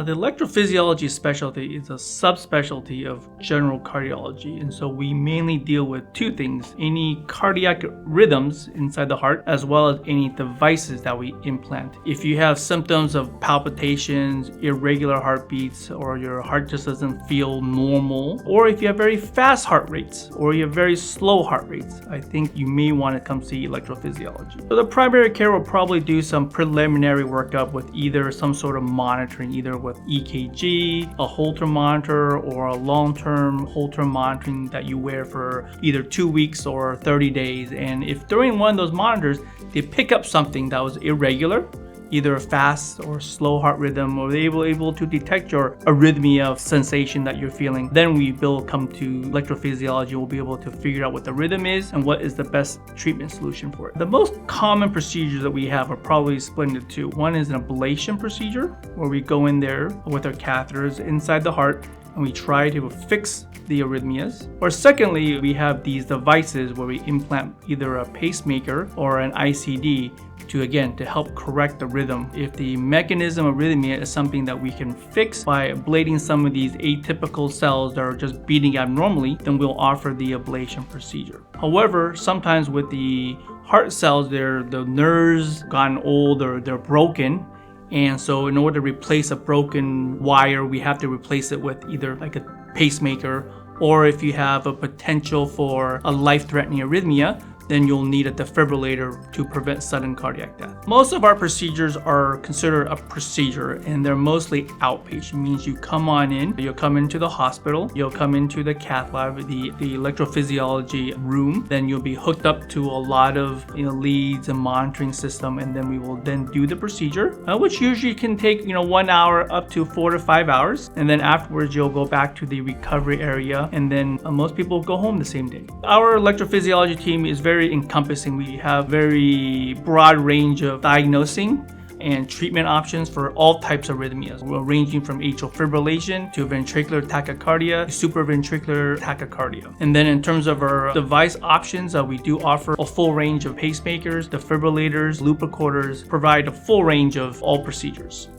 The electrophysiology specialty is a subspecialty of general cardiology, and so we mainly deal with two things: any cardiac rhythms inside the heart, as well as any devices that we implant. If you have symptoms of palpitations, irregular heartbeats, or your heart just doesn't feel normal, or if you have very fast heart rates, or you have very slow heart rates, I think you may want to come see electrophysiology. So the primary care will probably do some preliminary workup with either some sort of monitoring, either with EKG, a Holter monitor, or a long-term Holter monitoring that you wear for either 2 weeks or 30 days. And if during one of those monitors they pick up something that was irregular, either a fast or slow heart rhythm, or they were able to detect your arrhythmia sensation that you're feeling, then we will come to electrophysiology. We'll be able to figure out what the rhythm is and what is the best treatment solution for it. The most common procedures that we have are probably split into two. One is an ablation procedure, where we go in there with our catheters inside the heart and we try to fix the arrhythmias. Or secondly, we have these devices where we implant either a pacemaker or an ICD to help correct the rhythm. If the mechanism of arrhythmia is something that we can fix by ablating some of these atypical cells that are just beating abnormally, then we'll offer the ablation procedure. However, sometimes with the heart cells, the nerves gotten old or they're broken, and so in order to replace a broken wire, we have to replace it with either like a pacemaker, or if you have a potential for a life-threatening arrhythmia, then you'll need a defibrillator to prevent sudden cardiac death. Most of our procedures are considered a procedure, and they're mostly outpatient. It means you come on in, you'll come into the hospital, you'll come into the cath lab, the electrophysiology room, then you'll be hooked up to a lot of leads and monitoring system, and then we will then do the procedure, which usually can take 1 hour up to 4 to 5 hours, and then afterwards you'll go back to the recovery area, and then most people go home the same day. Our electrophysiology team is very encompassing. We have very broad range of diagnosing and treatment options for all types of arrhythmias. We're ranging from atrial fibrillation to ventricular tachycardia, supraventricular tachycardia. And then in terms of our device options, we do offer a full range of pacemakers, defibrillators, loop recorders, provide a full range of all procedures.